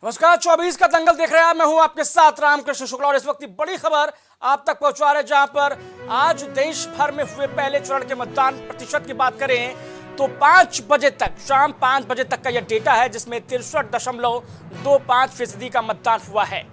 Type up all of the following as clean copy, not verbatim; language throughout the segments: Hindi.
नमस्कार, 24 का दंगल देख रहे हैं। मैं हूं आपके साथ रामकृष्ण शुक्ला और इस वक्त की बड़ी खबर आप तक पहुंचा रहे हैं, जहां पर आज देश भर में हुए पहले चरण के मतदान प्रतिशत की बात करें तो 5 बजे तक, शाम 5 बजे तक का यह डेटा है, जिसमें 63.25% का मतदान हुआ है।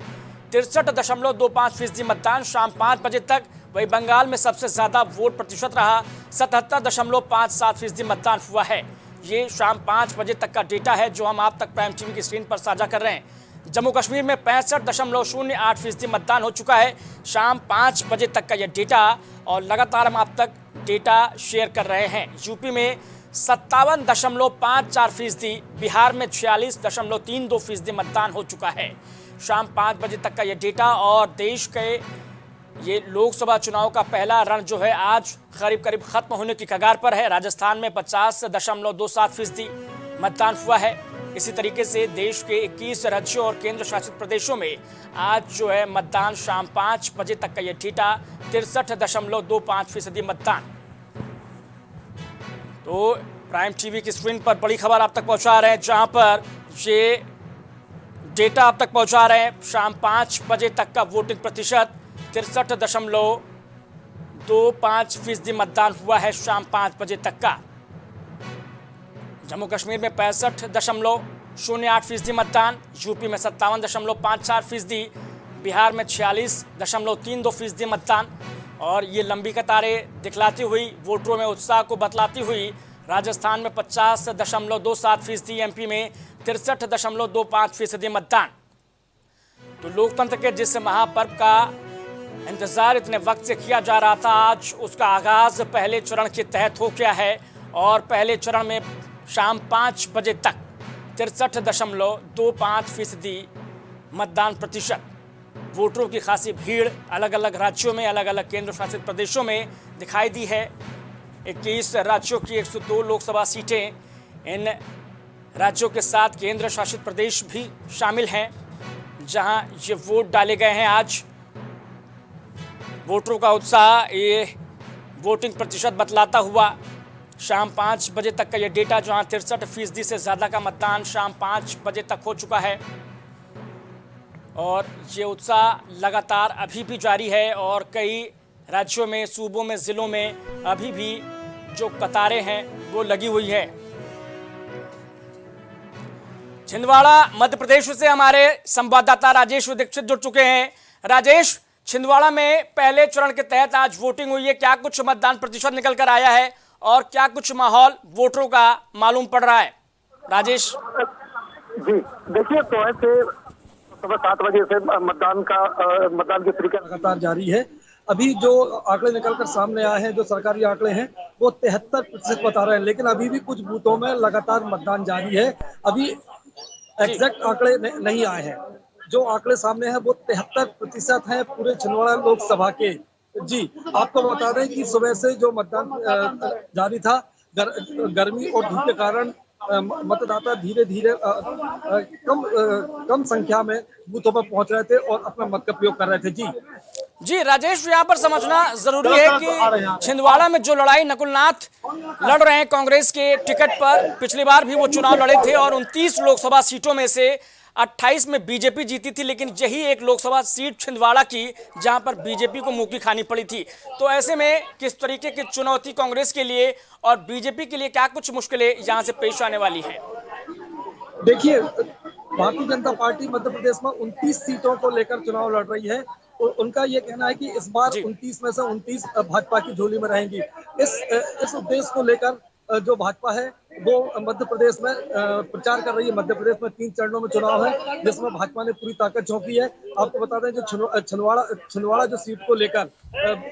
63.25% मतदान शाम 5 बजे तक। वही बंगाल में सबसे ज्यादा वोट प्रतिशत रहा, 77.57% मतदान हुआ है। ये शाम 5 बजे तक का डेटा है जो हम आप तक प्राइम टीवी की स्क्रीन पर साझा कर रहे हैं। जम्मू कश्मीर में 65.08% मतदान हो चुका है शाम 5 बजे तक का यह डेटा, और लगातार हम आप तक डेटा शेयर कर रहे हैं। यूपी में 57.54%, बिहार में 46.32% मतदान हो चुका है शाम 5 बजे तक का यह डेटा। और देश के ये लोकसभा चुनाव का पहला रण जो है आज करीब खत्म होने की कगार पर है। राजस्थान में 50.27% मतदान हुआ है। इसी तरीके से देश के 21 राज्यों और केंद्र शासित प्रदेशों में आज जो है मतदान शाम 5 बजे तक का यह डेटा 63.25% मतदान। तो प्राइम टीवी की स्क्रीन पर बड़ी खबर आप तक पहुंचा रहे हैं, जहां पर ये डेटा आप तक पहुंचा रहे हैं। शाम 5 बजे तक का वोटिंग प्रतिशत 63.25% मतदान हुआ है शाम 5 बजे तक का। जम्मू कश्मीर में 65.08% मतदान, यूपी में 57.54%, बिहार में 46.32% मतदान। और ये लंबी कतारें दिखलाती हुई, वोटरों में उत्साह को बतलाती हुई, राजस्थान में 50.27%, एमपी में 63.25% मतदान। तो लोकतंत्र के जिस महापर्व का इंतजार इतने वक्त से किया जा रहा था, आज उसका आगाज पहले चरण के तहत हो गया है। और पहले चरण में शाम 5 बजे तक 63.25% मतदान प्रतिशत। वोटरों की खासी भीड़ अलग अलग राज्यों में, अलग अलग केंद्र शासित प्रदेशों में दिखाई दी है। 21 राज्यों की 102 लोकसभा सीटें, इन राज्यों के साथ केंद्र शासित प्रदेश भी शामिल हैं, जहां ये वोट डाले गए हैं। आज वोटरों का उत्साह, ये वोटिंग प्रतिशत बतलाता हुआ शाम 5 बजे तक का ये डेटा, जहां 63% से ज़्यादा का मतदान शाम 5 बजे तक हो चुका है। और ये उत्साह लगातार अभी भी जारी है, और कई राज्यों में, सूबों में, ज़िलों में अभी भी जो कतारें हैं वो लगी हुई है। छिंदवाड़ा मध्य प्रदेश से हमारे संवाददाता राजेश दीक्षित जुड़ चुके हैं। राजेश, छिंदवाड़ा में पहले चरण के तहत आज वोटिंग हुई है, क्या कुछ मतदान प्रतिशत निकल कर आया है और क्या कुछ माहौल वोटरों का मालूम पड़ रहा है? राजेश जी देखिए, तो ऐसे सुबह 7 बजे से मतदान के तरीका लगातार जारी है। अभी जो आंकड़े निकलकर सामने आए हैं, जो सरकारी आंकड़े हैं, वो 73% बता रहे हैं, लेकिन अभी भी कुछ बूथों में लगातार मतदान जारी है। अभी एग्जैक्ट आंकड़े नहीं आए हैं। जो आंकड़े सामने हैं वो 73% है पूरे छिंदवाड़ा लोकसभा के। जी, आपको बता दें कि सुबह से जो मतदान जारी था, गर्मी और धूप के कारण मतदाता धीरे धीरे कम संख्या में बूथों पर पहुंच रहे थे और अपना मत का प्रयोग कर रहे थे। जी राजेश, यहाँ पर समझना जरूरी है कि छिंदवाड़ा में जो लड़ाई नकुलनाथ लड़ रहे हैं कांग्रेस के टिकट पर, पिछली बार भी वो चुनाव लड़े थे और 29 लोकसभा सीटों में से 28 में बीजेपी जीती थी, लेकिन यही एक लोकसभा सीट छिंदवाड़ा की जहां पर बीजेपी को मुंह की खानी पड़ी थी। तो ऐसे में किस तरीके की चुनौती कांग्रेस के लिए और बीजेपी के लिए, क्या कुछ मुश्किलें यहां से पेश आने वाली है? देखिए, भारतीय जनता पार्टी मध्य प्रदेश में 29 सीटों को लेकर चुनाव लड़ रही है। उनका ये कहना है कि इस बार 29 में से 29 भाजपा की झोली में रहेंगी। इस उद्देश्य को लेकर जो भाजपा है वो मध्य प्रदेश में प्रचार कर रही है। मध्य प्रदेश में 3 चरणों में चुनाव है, जिसमें भाजपा ने पूरी ताकत झोंकी है। आपको बता दें, जो छिंदवाड़ा जो सीट को लेकर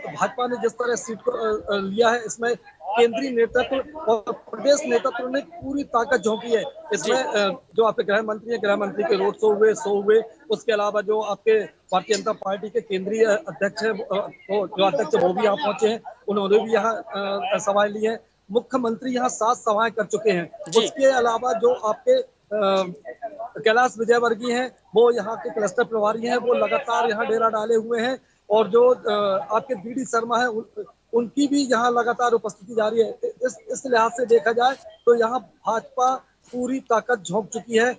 भाजपा ने जिस तरह सीट को लिया है, इसमें केंद्रीय नेतृत्व और प्रदेश नेतृत्व ने पूरी ताकत झोंकी है। इसमें जो आपके गृह मंत्री हैं, गृह मंत्री के रोड शो हुए। उसके अलावा जो आपके भारतीय जनता पार्टी के केंद्रीय अध्यक्ष है, जो अध्यक्ष वो भी यहाँ पहुंचे हैं, उन्होंने भी यहाँ सभाएं ली है। मुख्यमंत्री यहाँ 7 सभाएं कर चुके हैं। उसके अलावा जो आपके कैलाश विजयवर्गीय हैं, वो यहाँ के क्लस्टर प्रभारी हैं, वो लगातार यहाँ डेरा डाले हुए हैं। और जो आपके बीडी शर्मा है, उनकी भी यहाँ लगातार उपस्थिति जारी है। इस लिहाज से देखा जाए तो यहाँ भाजपा पूरी ताकत झोंक चुकी है।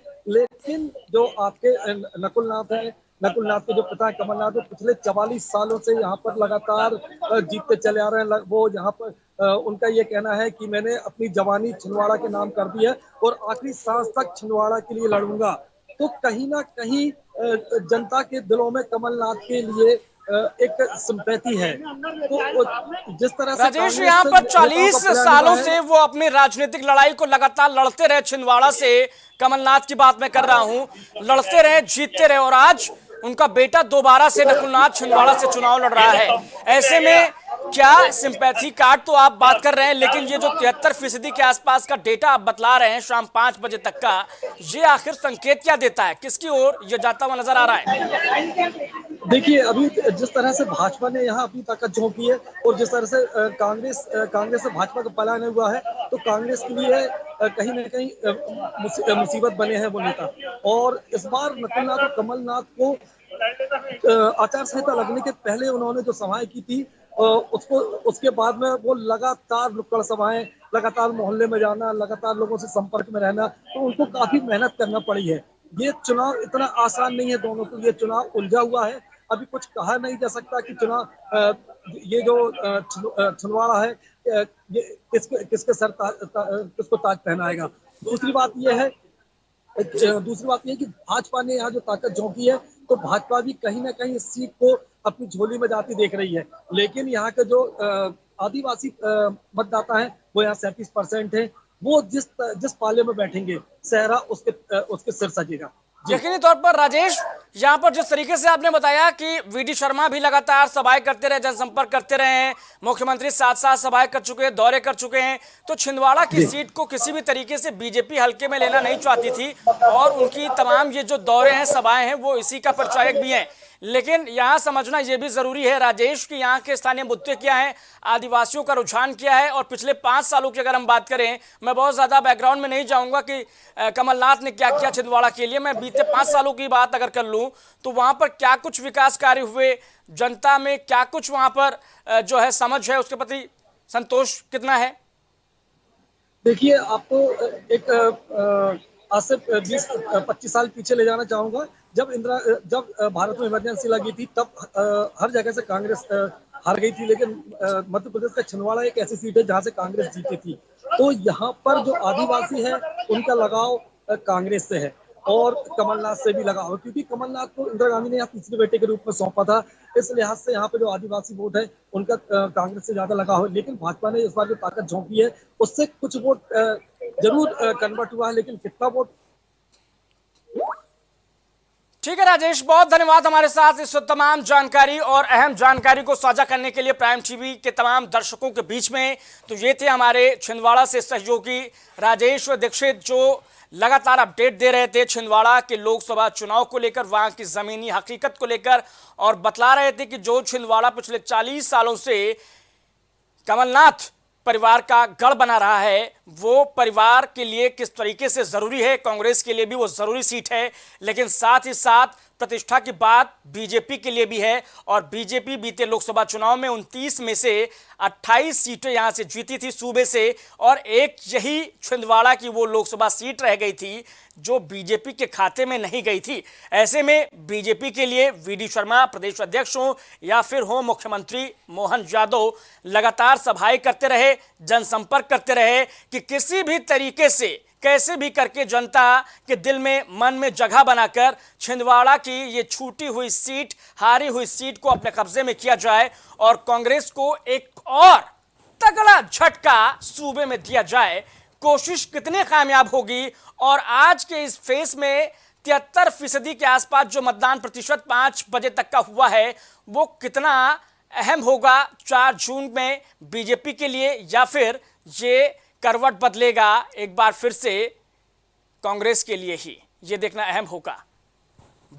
लेकिन जो आपके नकुलनाथ है, नकुलनाथ के जो पिता है कमलनाथ, वो पिछले 44 सालों से यहाँ पर लगातार जीतते चले आ रहे हैं। वो यहाँ पर उनका ये कहना है कि मैंने अपनी जवानी छिंदवाड़ा के नाम कर दी है और आखिरी सांस तक छिंदवाड़ा के लिए लड़ूंगा। तो कहीं ना कहीं जनता के दिलों में कमलनाथ के लिए एक सिंपैथी है। तो जिस तरह से राजेश, कांग्रेस यहाँ पर नेताओं का 40 बयान सालों हुआ है, से वो अपनी राजनीतिक लड़ाई को लगातार लड़ते रहे, छिंदवाड़ा से कमलनाथ की बात मैं कर रहा हूं, लड़ते रहे, जीतते रहे, और आज उनका बेटा दोबारा से नकुलनाथ छिंदवाड़ा से चुनाव लड़ रहा है। ऐसे में क्या सिंपैथी कार्ड तो आप बात कर रहे हैं, लेकिन ये जो 73% के आसपास का डेटा आप बतला रहे हैं शाम 5 बजे तक का, ये आखिर संकेत क्या देता है, किसकी ओर ये जाता हुआ नजर आ रहा है? देखिए अभी जिस तरह से भाजपा ने यहाँ अपनी ताकत झोंकी है और जिस तरह से कांग्रेस से भाजपा का पलायन हुआ है, तो कांग्रेस के लिए कहीं ना कहीं मुसीबत बने हैं वो नेता। और इस बार नकुलनाथ और कमलनाथ को आचार संहिता लगने के पहले उन्होंने जो सभाएं की थी, उसको उसके बाद में वो लगातार नुक्कड़ सभाएं, लगातार मोहल्ले में जाना, लगातार लोगों से संपर्क में रहना, तो उनको काफी मेहनत करना पड़ी है। ये चुनाव इतना आसान नहीं है दोनों को, ये चुनाव उलझा हुआ है। अभी कुछ कहा नहीं जा सकता कि ये जो छिंदवाड़ा है ये किसके सर किसको ताज पहनाएगा। दूसरी बात यह कि भाजपा ने यहाँ जो ताकत झोंकी है, तो भाजपा भी कहीं ना कहीं इस सीट को अपनी झोली में जाती देख रही है। लेकिन यहाँ के जो आदिवासी मतदाता हैं वो यहाँ 37% है। वो जिस पाले में बैठेंगे सहरा उसके सिर सजेगा। यकीनी तौर पर राजेश, यहाँ पर जिस तरीके से आपने बताया कि वीडी शर्मा भी लगातार सभाएं करते रहे, जनसंपर्क करते रहे हैं, मुख्यमंत्री साथ साथ सभाएं कर चुके हैं, दौरे कर चुके हैं, तो छिंदवाड़ा की सीट को किसी भी तरीके से बीजेपी हल्के में लेना नहीं चाहती थी, और उनकी तमाम ये जो दौरे हैं, सभाएं हैं, वो इसी का परिचायक भी हैं। लेकिन यहाँ समझना यह भी जरूरी है राजेश कि यहाँ के स्थानीय मुद्दे क्या हैं, आदिवासियों का रुझान क्या है, और पिछले 5 सालों की अगर हम बात करें, मैं बहुत ज्यादा बैकग्राउंड में नहीं जाऊंगा कि कमलनाथ ने क्या किया छिंदवाड़ा के लिए, मैं बीते 5 सालों की बात अगर कर लूं तो वहां पर क्या कुछ विकास कार्य हुए, जनता में क्या कुछ वहां पर जो है समझ है, उसके प्रति संतोष कितना है? देखिए आपको एक आज से 20-25 साल पीछे ले जाना चाहूंगा। जब भारत में इमरजेंसी लगी थी, तब हर जगह से कांग्रेस हार गई थी, लेकिन मध्य प्रदेश का छिंदवाड़ा एक ऐसी सीट है जहां से कांग्रेस जीती थी। तो यहाँ पर जो आदिवासी है उनका लगाव कांग्रेस से है और कमलनाथ से भी लगाव, क्योंकि कमलनाथ को इंदिरा गांधी ने यहाँ तीसरे बेटे के रूप में सौंपा था। इस लिहाज से यहाँ पे जो आदिवासी वोट है उनका कांग्रेस से ज्यादा लगाव है। लेकिन भाजपा ने इस बार जो ताकत झोंकी है उससे कुछ वोट जरूर कन्वर्ट हुआ है, लेकिन कितना वोट। ठीक है राजेश, बहुत धन्यवाद हमारे साथ इस तमाम जानकारी और अहम जानकारी को साझा करने के लिए प्राइम टीवी के तमाम दर्शकों के बीच में। तो ये थे हमारे छिंदवाड़ा से सहयोगी राजेश दीक्षित, जो लगातार अपडेट दे रहे थे छिंदवाड़ा के लोकसभा चुनाव को लेकर, वहां की जमीनी हकीकत को लेकर, और बतला रहे थे कि जो छिंदवाड़ा पिछले 40 सालों से कमलनाथ परिवार का गढ़ बना रहा है, वो परिवार के लिए किस तरीके से जरूरी है, कांग्रेस के लिए भी वो जरूरी सीट है, लेकिन साथ ही साथ प्रतिष्ठा की बात बीजेपी के लिए भी है। और बीजेपी बीते लोकसभा चुनाव में 29 में से 28 सीटें यहां से जीती थी सूबे से, और एक यही छिंदवाड़ा की वो लोकसभा सीट रह गई थी जो बीजेपी के खाते में नहीं गई थी। ऐसे में बीजेपी के लिए वीडी शर्मा प्रदेश अध्यक्ष हो या फिर हो मुख्यमंत्री मोहन यादव, लगातार सभाएं करते रहे, जनसंपर्क करते रहे कि किसी भी तरीके से कैसे भी करके जनता के दिल में, मन में जगह बनाकर छिंदवाड़ा की ये छूटी हुई सीट, हारी हुई सीट को अपने कब्जे में किया जाए और कांग्रेस को एक और तगड़ा झटका सूबे में दिया जाए। कोशिश कितनी कामयाब होगी, और आज के इस फेस में 73% के आसपास जो मतदान प्रतिशत 5 बजे तक का हुआ है, वो कितना अहम होगा 4 जून में बीजेपी के लिए, या फिर ये करवट बदलेगा एक बार फिर से कांग्रेस के लिए ही, ये देखना अहम होगा।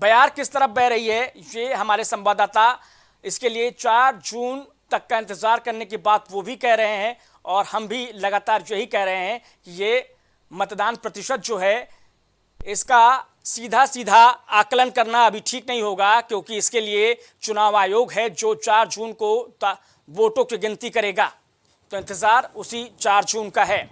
बयार किस तरफ बह रही है, ये हमारे संवाददाता इसके लिए 4 जून तक का इंतजार करने की बात वो भी कह रहे हैं, और हम भी लगातार यही कह रहे हैं कि ये मतदान प्रतिशत जो है इसका सीधा सीधा आकलन करना अभी ठीक नहीं होगा, क्योंकि इसके लिए चुनाव आयोग है जो 4 जून को वोटों की गिनती करेगा। तो इंतजार उसी 4 जून का है।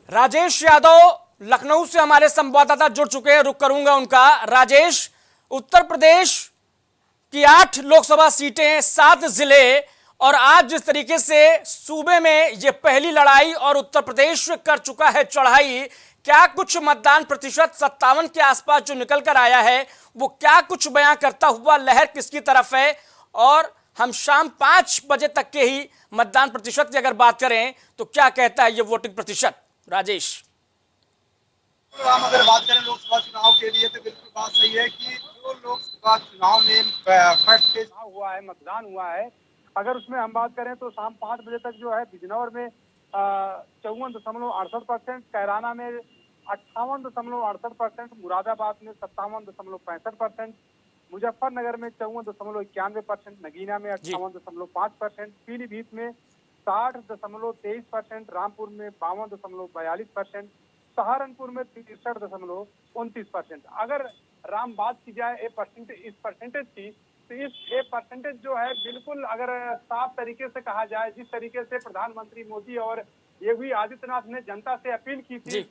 राजेश यादव लखनऊ से हमारे संवाददाता जुड़ चुके हैं, रुक करूंगा उनका। राजेश, उत्तर प्रदेश की 8 लोकसभा सीटें हैं, 7 जिले, और आज जिस तरीके से सूबे में ये पहली लड़ाई और उत्तर प्रदेश कर चुका है चढ़ाई, क्या कुछ मतदान प्रतिशत 57 के आसपास जो निकल कर आया है वो क्या कुछ बयां करता हुआ, लहर किसकी तरफ है? और हम शाम 5 बजे तक के ही मतदान प्रतिशत की अगर बात करें तो क्या कहता है ये वोटिंग प्रतिशत? राजेश, हम अगर बात करें लोकसभा चुनाव के लिए तो बिल्कुल बात सही है कि जो लोकसभा चुनाव में फर्स्ट फेज हुआ है, मतदान हुआ है, अगर उसमें हम बात करें तो शाम 5 बजे तक जो है बिजनौर में 54.68%, कैराना में 58.68%, मुरादाबाद में 57.65%, मुजफ्फरनगर में 54.91%, नगीना में 58.5%, पीलीभीत में 60.23%, रामपुर में 52.42%, सहारनपुर में 63.29%। अगर राम बात की जाए इस परसेंटेज की, तो ये परसेंटेज जो है बिल्कुल अगर साफ तरीके से कहा जाए, जिस तरीके से प्रधानमंत्री मोदी और योगी आदित्यनाथ ने जनता से अपील की थी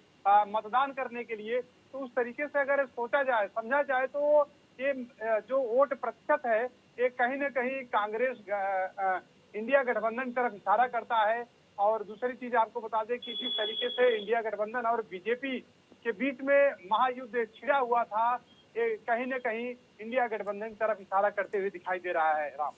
मतदान करने के लिए, तो उस तरीके से अगर सोचा जाए, समझा जाए, तो ये जो वोट प्रतिशत है ये कहीं न कहीं कांग्रेस इंडिया गठबंधन की तरफ इशारा करता है। और दूसरी चीज आपको बता दें कि जिस तरीके से इंडिया गठबंधन और बीजेपी के बीच में महायुद्ध छिड़ा हुआ था, ये कहीं न कहीं इंडिया गठबंधन की तरफ इशारा करते हुए दिखाई दे रहा है। राम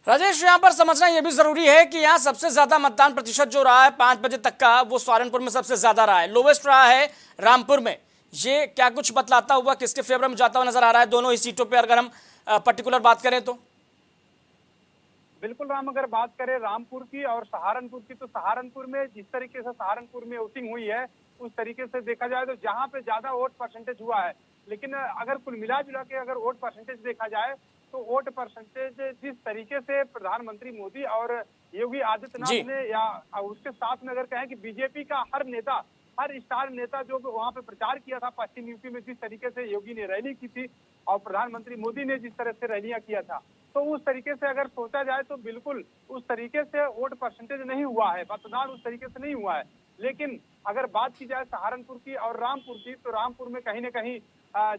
राजेश, यहाँ पर समझना यह भी जरूरी है कि यहाँ सबसे ज्यादा मतदान प्रतिशत जो रहा है 5 बजे तक का, वो सहारनपुर में सबसे ज्यादा रहा है, लोवेस्ट रहा है रामपुर में। ये क्या कुछ बतलाता हुआ, किसके फेवर में जाता हुआ नजर आ रहा है दोनों ही सीटों पर, अगर हम पर्टिकुलर बात करें तो? बिल्कुल राम, अगर बात करें रामपुर की और सहारनपुर की, तो सहारनपुर में जिस तरीके से सहारनपुर में वोटिंग हुई है, उस तरीके से देखा जाए तो जहां पे ज्यादा वोट परसेंटेज हुआ है, लेकिन अगर कुल मिला जुला के अगर वोट परसेंटेज देखा जाए तो वोट परसेंटेज जिस तरीके से प्रधानमंत्री मोदी और योगी आदित्यनाथ ने, या उसके साथ में अगर कहें कि बीजेपी का हर नेता, हर स्टार नेता जो वहां पे प्रचार किया था पश्चिम यूपी में, जिस तरीके से योगी ने रैली की थी और प्रधानमंत्री मोदी ने जिस तरह से रैलियां किया था, तो उस तरीके से अगर सोचा जाए तो बिल्कुल उस तरीके से वोट परसेंटेज नहीं हुआ है, मतदान उस तरीके से नहीं हुआ है। लेकिन अगर बात की जाए सहारनपुर की और रामपुर की, तो रामपुर में कहीं न कहीं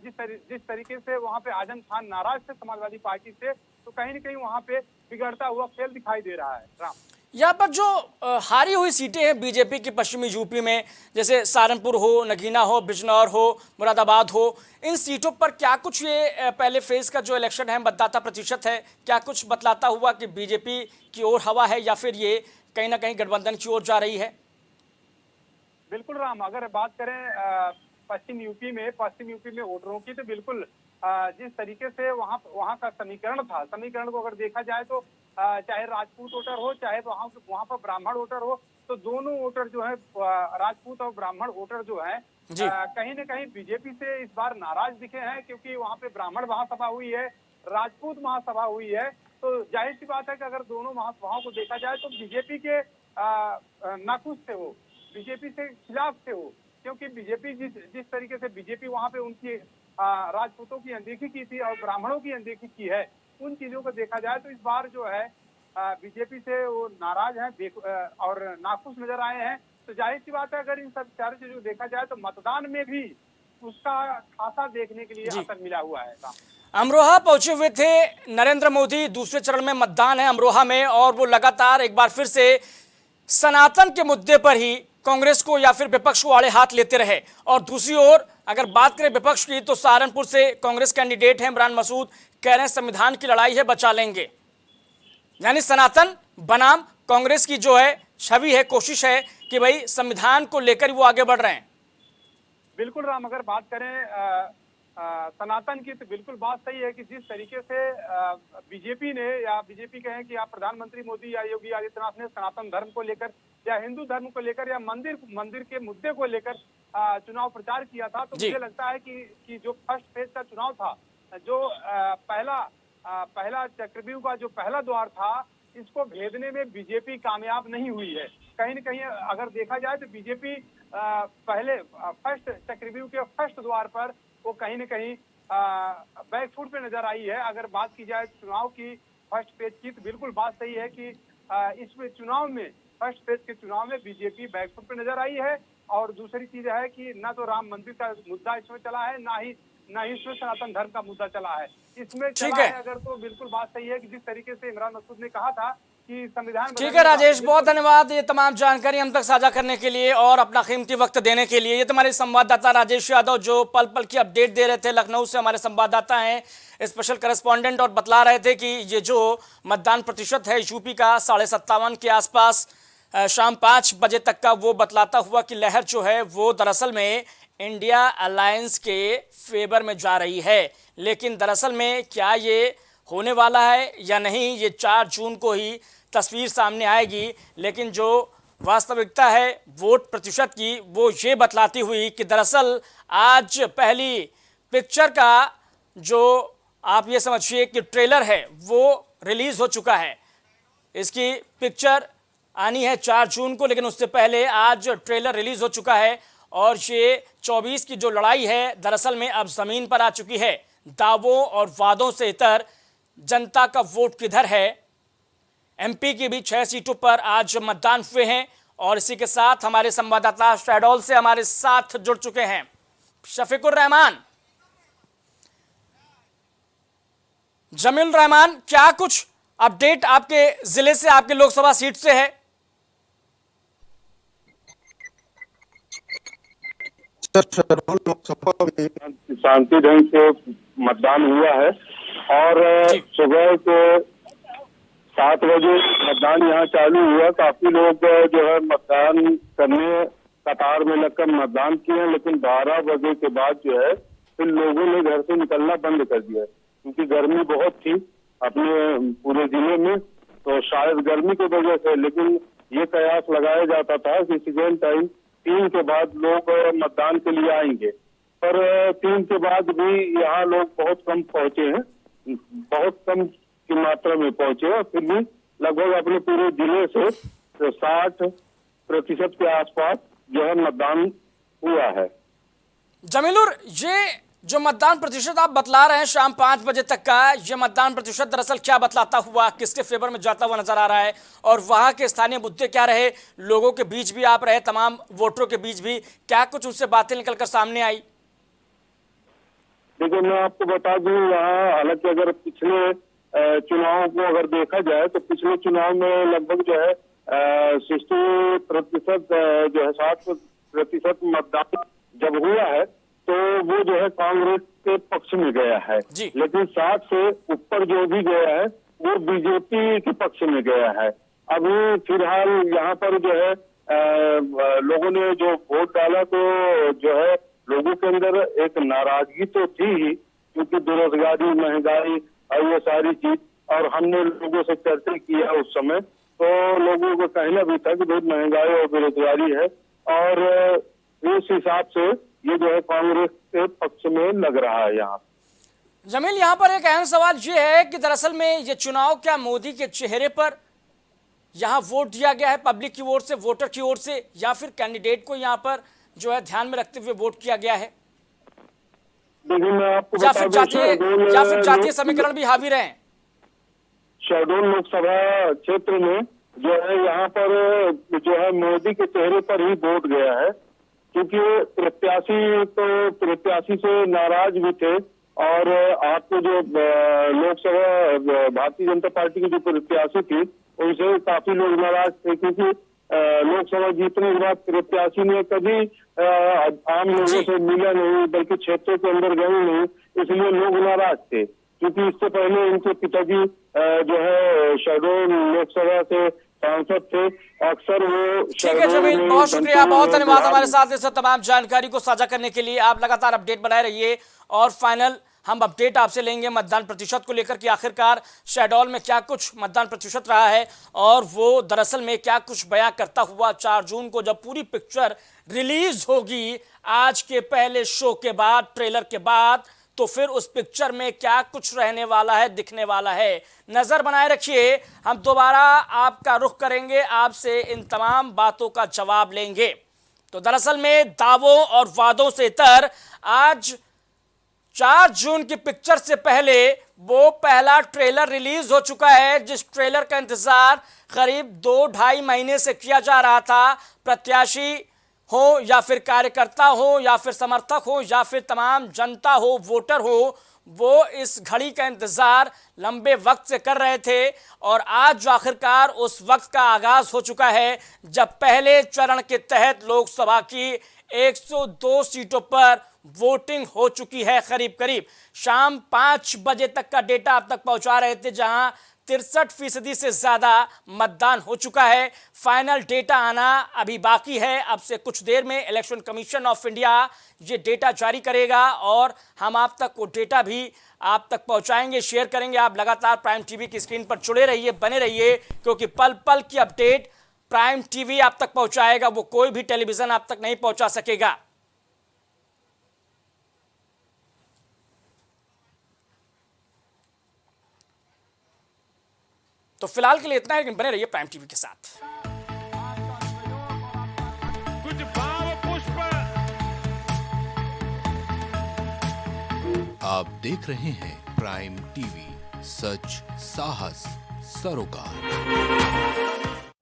जिस तरीके से वहां पे आजम खान नाराज थे समाजवादी पार्टी से, तो कहीं न कहीं वहां पे बिगड़ता हुआ खेल दिखाई दे रहा है। राम, यहाँ पर जो हारी हुई सीटें हैं बीजेपी की पश्चिमी यूपी में, जैसे सहारनपुर हो, नगीना हो, बिजनौर हो, मुरादाबाद हो, इन सीटों पर क्या कुछ ये पहले फेज का जो इलेक्शन है, मतदाता प्रतिशत है, क्या कुछ बतलाता हुआ कि बीजेपी की ओर हवा है या फिर ये कहीं ना कहीं गठबंधन की ओर जा रही है? बिल्कुल राम, अगर बात करें पश्चिम यूपी में वोटरों की, तो बिल्कुल जिस तरीके से वहाँ का समीकरण को अगर देखा जाए तो चाहे राजपूत वोटर हो, चाहे वहाँ पर ब्राह्मण वोटर हो, तो दोनों वोटर जो है, राजपूत और ब्राह्मण वोटर जो है, कहीं न कहीं बीजेपी से इस बार नाराज दिखे हैं, क्योंकि वहाँ पे ब्राह्मण महासभा हुई है, राजपूत महासभा हुई है। तो जाहिर सी बात है कि अगर दोनों महासभाओं को देखा जाए तो बीजेपी के नाखुश थे, वो बीजेपी से खिलाफ थे वो, क्योंकि बीजेपी जिस तरीके से बीजेपी वहाँ पे उनकी राजपूतों की अनदेखी की थी और ब्राह्मणों की अनदेखी की है, उन चीजों को देखा जाए तो इस बार जो है बीजेपी से वो नाराज हैं और नाखुश नजर आए हैं। तो जाहिर सी बात है अगर इन सब सारी चीजों को देखा जाए तो मतदान में भी उसका खासा देखने के लिए असर मिला हुआ है। अमरोहा पहुंचे हुए थे नरेंद्र मोदी, दूसरे चरण में मतदान है अमरोहा में, और वो लगातार एक बार फिर से सनातन के मुद्दे पर ही कांग्रेस को या फिर विपक्ष को आड़े हाथ लेते रहे। और दूसरी ओर अगर बात करें विपक्ष की, तो सहारनपुर से कांग्रेस कैंडिडेट हैं इमरान मसूद, कह रहे हैं संविधान की लड़ाई है, बचा लेंगे। यानी सनातन बनाम कांग्रेस की जो है छवि है, कोशिश है कि भाई संविधान को लेकर वो आगे बढ़ रहे हैं। बिल्कुल राम, अगर बात करें सनातन की, तो बिल्कुल बात सही है कि जिस तरीके से बीजेपी ने, या बीजेपी कहें कि आप प्रधानमंत्री मोदी या योगी आदित्यनाथ ने सनातन धर्म को लेकर या हिंदू धर्म को लेकर या मंदिर के मुद्दे को लेकर चुनाव प्रचार किया था, तो मुझे लगता है कि जो फर्स्ट फेज का चुनाव था, जो पहला चक्रव्यूह का जो पहला द्वार था, इसको भेदने में बीजेपी कामयाब नहीं हुई है। कहीं न कहीं अगर देखा जाए तो बीजेपी पहले फर्स्ट चक्रव्यूह के फर्स्ट द्वार पर वो कहीं न कहीं बैकफुट पे नजर आई है। अगर बात की जाए चुनाव की फर्स्ट फेज की, तो बिल्कुल बात सही है कि इसमें चुनाव में फर्स्ट फेज के चुनाव में बीजेपी बैकफुट पे नजर आई है। और दूसरी चीज है कि ना तो राम मंदिर का मुद्दा इसमें चला है, ना ही इसमें सनातन धर्म का मुद्दा चला है। इसमें चला है अगर तो बिल्कुल बात सही है कि जिस तरीके से इमरान मसूद ने कहा था कि संविधान। ठीक है राजेश, बहुत धन्यवाद ये तमाम जानकारी हम तक साझा करने के लिए और अपना कीमती वक्त देने के लिए। ये तुम्हारे संवाददाता राजेश यादव जो पल पल की अपडेट दे रहे थे, लखनऊ से हमारे संवाददाता हैं, स्पेशल करस्पॉन्डेंट, और बतला रहे थे कि ये जो मतदान प्रतिशत है यूपी का 57.5 के आसपास शाम 5 बजे तक का, वो बतलाता हुआ कि लहर जो है वो दरअसल में इंडिया अलायंस के फेवर में जा रही है। लेकिन दरअसल में क्या ये होने वाला है या नहीं, ये 4 जून को ही तस्वीर सामने आएगी। लेकिन जो वास्तविकता है वोट प्रतिशत की, वो ये बतलाती हुई कि दरअसल आज पहली पिक्चर का जो आप ये समझिए कि ट्रेलर है वो रिलीज हो चुका है। इसकी पिक्चर आनी है 4 जून को, लेकिन उससे पहले आज ट्रेलर रिलीज हो चुका है। और ये 24 की जो लड़ाई है दरअसल में अब जमीन पर आ चुकी है। दावों और वादों से इतर जनता का वोट किधर है। एमपी की भी 6 सीटों पर आज मतदान हुए हैं और इसी के साथ हमारे संवाददाता शहडोल से हमारे साथ जुड़ चुके हैं शफीकुर रहमान। जमील रहमान, क्या कुछ अपडेट आपके जिले से, आपके लोकसभा सीट से है? लोकसभा में शांति ढंग से मतदान हुआ है और सुबह के 7 बजे मतदान यहाँ चालू हुआ। काफी लोग जो है मतदान करने कतार में लगकर मतदान किए, लेकिन 12 बजे के बाद जो है फिर लोगों ने घर से निकलना बंद कर दिया क्योंकि गर्मी बहुत थी अपने पूरे जिले में, तो शायद गर्मी की वजह से। लेकिन ये कयास लगाया जाता था कि सेकेंड टाइम 3 के बाद लोग मतदान के लिए आएंगे, पर 3 के बाद भी यहाँ लोग बहुत कम पहुंचे हैं, बहुत कम की मात्रा में पहुंचे हैं। फिर भी लगभग अपने पूरे जिले से 60% के आसपास जो है मतदान हुआ है। जमीलुर, ये जो मतदान प्रतिशत आप बतला रहे हैं शाम 5 बजे तक का, ये मतदान प्रतिशत दरअसल क्या बतलाता हुआ, किसके फेवर में जाता हुआ नजर आ रहा है और वहां के स्थानीय मुद्दे क्या रहे? लोगों के बीच भी आप रहे, तमाम वोटरों के बीच भी, क्या कुछ उनसे बातें निकलकर सामने आई? देखिए, मैं आपको बता दूं, यहाँ हालांकि अगर पिछले चुनाव को अगर देखा जाए तो पिछले चुनाव में लगभग जो है 60% जो है 60% मतदान जब हुआ है तो वो जो है कांग्रेस के पक्ष में गया है, लेकिन 60 से ऊपर जो भी गया है वो बीजेपी के पक्ष में गया है। अभी फिलहाल यहाँ पर जो है लोगों ने जो वोट डाला तो जो है लोगों के अंदर एक नाराजगी तो थी ही, क्योंकि बेरोजगारी, महंगाई और ये सारी चीज, और हमने लोगों से चर्चा किया उस समय, तो लोगों को कहना भी था कि बहुत महंगाई और बेरोजगारी है, और इस हिसाब से ये जो है कांग्रेस के पक्ष में लग रहा है। यहाँ जमील, यहाँ पर एक अहम सवाल ये है कि दरअसल में ये चुनाव क्या मोदी के चेहरे पर यहाँ वोट दिया गया है पब्लिक की ओर से, वोटर की ओर से, या फिर कैंडिडेट को यहाँ पर जो है ध्यान में रखते हुए वोट किया गया है, देखिए मैं आपको या फिर जातीय समीकरण भी हावी रहे? शहडोल लोकसभा क्षेत्र में जो है यहाँ पर जो है मोदी के चेहरे पर ही वोट गया है, क्योंकि प्रत्याशी से नाराज भी थे, और आपको जो लोकसभा भारतीय जनता पार्टी की जो प्रत्याशी थी उनसे काफी लोग नाराज थे, क्योंकि लोकसभा जीतने के बाद प्रत्याशी ने कभी आम लोगों से मिला नहीं, बल्कि क्षेत्रों के अंदर गए नहीं, इसलिए लोग नाराज थे। क्योंकि इससे पहले इनके पिताजी जो है शहडोल लोकसभा से सांसद थे, अक्सर वो। ठीक है जमील, बहुत शुक्रिया, बहुत धन्यवाद हमारे साथ इस तमाम जानकारी को साझा करने के लिए। आप लगातार अपडेट बनाए रहिए और फाइनल हम अपडेट आपसे लेंगे मतदान प्रतिशत को लेकर कि आखिरकार शहडोल में क्या कुछ मतदान प्रतिशत रहा है और वो दरअसल में क्या कुछ बयां करता हुआ 4 जून को जब पूरी पिक्चर रिलीज होगी आज के पहले शो के बाद, ट्रेलर के बाद, तो फिर उस पिक्चर में क्या कुछ रहने वाला है, दिखने वाला है। नजर बनाए रखिए, हम दोबारा आपका रुख करेंगे, आपसे इन तमाम बातों का जवाब लेंगे। तो दरअसल में दावों और वादों से इतर आज 4 जून की पिक्चर से पहले वो पहला ट्रेलर रिलीज हो चुका है, जिस ट्रेलर का इंतजार करीब 2-2.5 महीने से किया जा रहा था। प्रत्याशी हो या फिर कार्यकर्ता हो या फिर समर्थक हो या फिर तमाम जनता हो, वोटर हो, वो इस घड़ी का इंतजार लंबे वक्त से कर रहे थे और आज जो आखिरकार उस वक्त का आगाज हो चुका है जब पहले चरण के तहत लोकसभा की 102 सीटों पर वोटिंग हो चुकी है। करीब करीब शाम 5 बजे तक का डेटा आप तक पहुंचा रहे थे, जहां 63% से ज्यादा मतदान हो चुका है। फाइनल डेटा आना अभी बाकी है। अब से कुछ देर में इलेक्शन कमीशन ऑफ इंडिया ये डेटा जारी करेगा और हम आप तक वो डेटा भी आप तक पहुंचाएंगे, शेयर करेंगे। आप लगातार प्राइम टीवी की स्क्रीन पर जुड़े रहिए, बने रहिए, क्योंकि पल पल की अपडेट प्राइम टीवी आप तक पहुंचाएगा, वो कोई भी टेलीविजन आप तक नहीं पहुंचा सकेगा। तो फिलहाल के लिए इतना है, लेकिन बने रहिए प्राइम टीवी के साथ। कुछ भाव पुष्प। आप देख रहे हैं प्राइम टीवी, सच साहस सरोकार।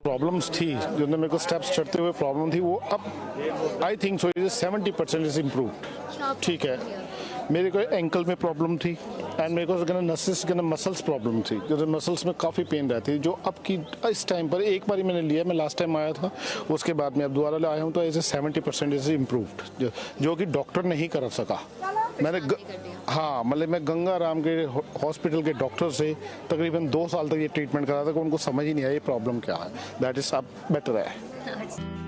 प्रॉब्लम्स थी जो मेरे को स्टेप्स चढ़ते हुए प्रॉब्लम थी, वो अब I think so 70% is improved. ठीक है, मेरे को एंकल में प्रॉब्लम थी एंड मेरे को नसेस मसल्स प्रॉब्लम थी, क्योंकि मसल्स में काफ़ी पेन रहती है, जो अब की इस टाइम पर एक बार ही मैंने लिया, मैं लास्ट टाइम आया था, उसके बाद मैं अब दोबारा आया हूँ, तो ऐसे 70% इज इम्प्रूव्ड, जो कि डॉक्टर नहीं कर सका। मैंने हाँ, मतलब मैं गंगा राम के हॉस्पिटल के डॉक्टर से तकरीबन 2 साल तक ये ट्रीटमेंट करा था, कि उनको समझ ही नहीं आया ये प्रॉब्लम क्या है। दैट इज अब बेटर है।